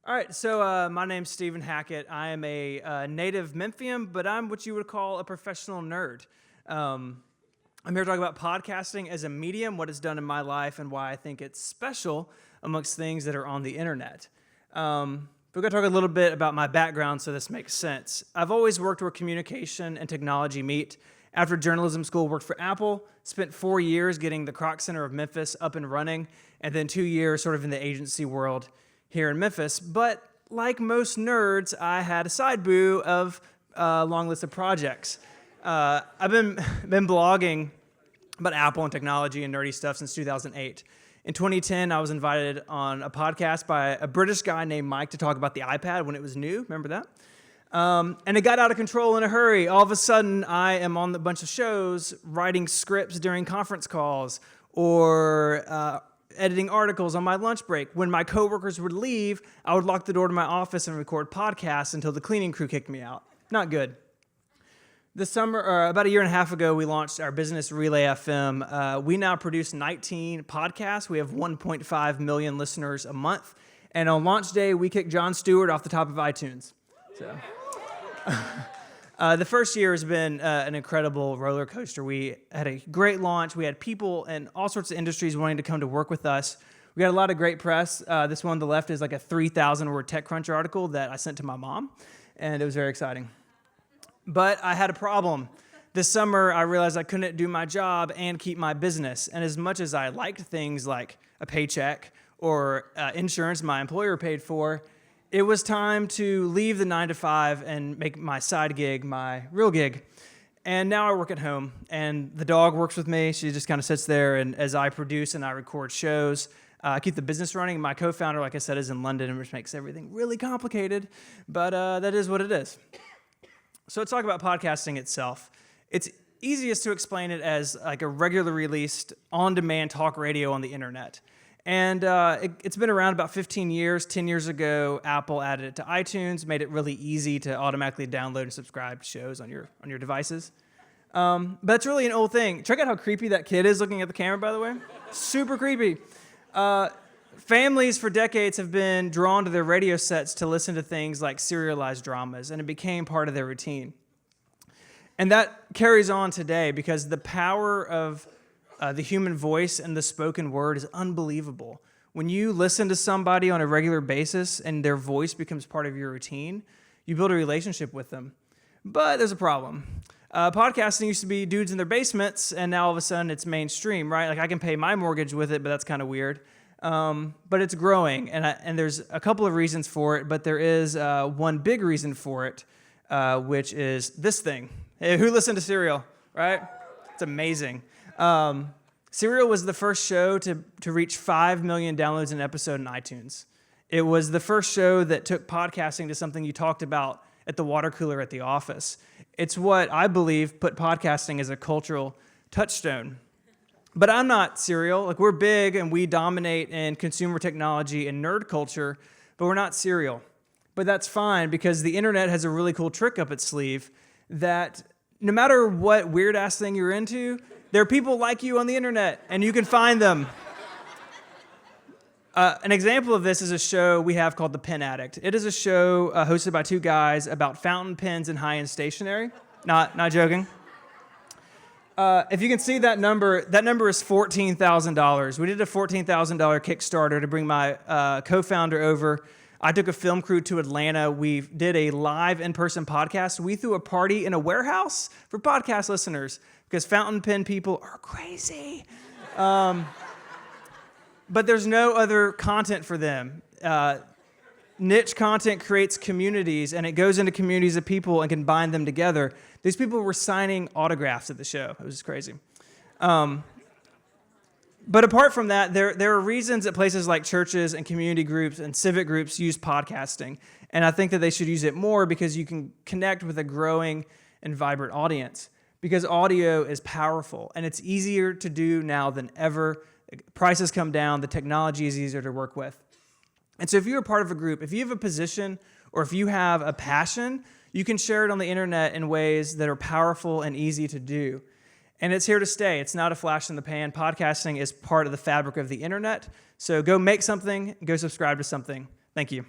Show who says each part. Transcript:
Speaker 1: All right, so my name's Stephen Hackett. I am a native Memphian, but I'm what you would call a professional nerd. I'm here to talk about podcasting as a medium, what it's done in my life, and why I think it's special amongst things that are on the internet. We're going to talk a little bit about my background so this makes sense. I've always worked where communication and technology meet. After journalism school, worked for Apple, spent 4 years getting the Kroc Center of Memphis up and running, and then 2 years sort of in the agency world here in Memphis. But like most nerds, I had a side boo of a long list of projects. I've been blogging about Apple and technology and nerdy stuff since 2008. In 2010, I was invited on a podcast by a British guy named Mike to talk about the iPad when it was new. Remember that? And it got out of control in a hurry. All of a sudden, I am on a bunch of shows, writing scripts during conference calls, or editing articles on my lunch break. When my coworkers would leave, I would lock the door to my office and record podcasts until the cleaning crew kicked me out. Not good. This summer, about a year and a half ago, we launched our business Relay FM. We now produce 19 podcasts. We have 1.5 million listeners a month. And on launch day, we kicked Jon Stewart off the top of iTunes. So, the first year has been an incredible roller coaster. We had a great launch. We had people in all sorts of industries wanting to come to work with us. We got a lot of great press. This one on the left is like a 3,000-word TechCrunch article that I sent to my mom, and it was very exciting. But I had a problem. This summer, I realized I couldn't do my job and keep my business. And as much as I liked things like a paycheck or insurance my employer paid for, it was time to leave the 9-to-5 and make my side gig my real gig. And now I work at home, and the dog works with me. She just kind of sits there, and as I produce and I record shows, I keep the business running. My co-founder, like I said, is in London, which makes everything really complicated, but that is what it is. So let's talk about podcasting itself. It's easiest to explain it as like a regularly released, on-demand talk radio on the internet. And it's been around about 15 years. 10 years ago, Apple added it to iTunes, made it really easy to automatically download and subscribe to shows on your devices. But it's really an old thing. Check out how creepy that kid is looking at the camera, by the way. Super creepy. Families for decades have been drawn to their radio sets to listen to things like serialized dramas, and it became part of their routine. And that carries on today because the power of the human voice and the spoken word is unbelievable. When you listen to somebody on a regular basis and their voice becomes part of your routine, you build a relationship with them. But there's a problem. Podcasting used to be dudes in their basements, and now all of a sudden it's mainstream, right? Like I can pay my mortgage with it, but that's kind of weird. But it's growing, and there's a couple of reasons for it, but there is one big reason for it, which is this thing. Hey, who listened to Serial, right? It's amazing. Serial was the first show to reach 5 million downloads an episode in iTunes. It was the first show that took podcasting to something you talked about at the water cooler at the office. It's what I believe put podcasting as a cultural touchstone. But I'm not Serial. Like, we're big and we dominate in consumer technology and nerd culture, but we're not Serial. But that's fine because the internet has a really cool trick up its sleeve that no matter what weird-ass thing you're into, there are people like you on the internet, and you can find them. An example of this is a show we have called The Pen Addict. It is a show hosted by two guys about fountain pens and high-end stationery. Not joking. If you can see that number is $14,000. We did a $14,000 Kickstarter to bring my co-founder over. I took a film crew to Atlanta. We did a live in-person podcast. We threw a party in a warehouse for podcast listeners because fountain pen people are crazy. But there's no other content for them. Niche content creates communities, and it goes into communities of people and can bind them together. These people were signing autographs at the show. It was just crazy. But apart from that, there are reasons that places like churches and community groups and civic groups use podcasting. And I think that they should use it more because you can connect with a growing and vibrant audience. Because audio is powerful, and it's easier to do now than ever. Prices come down, the technology is easier to work with. And so if you're a part of a group, if you have a position or if you have a passion, you can share it on the internet in ways that are powerful and easy to do. And it's here to stay. It's not a flash in the pan. Podcasting is part of the fabric of the internet. So go make something, go subscribe to something. Thank you.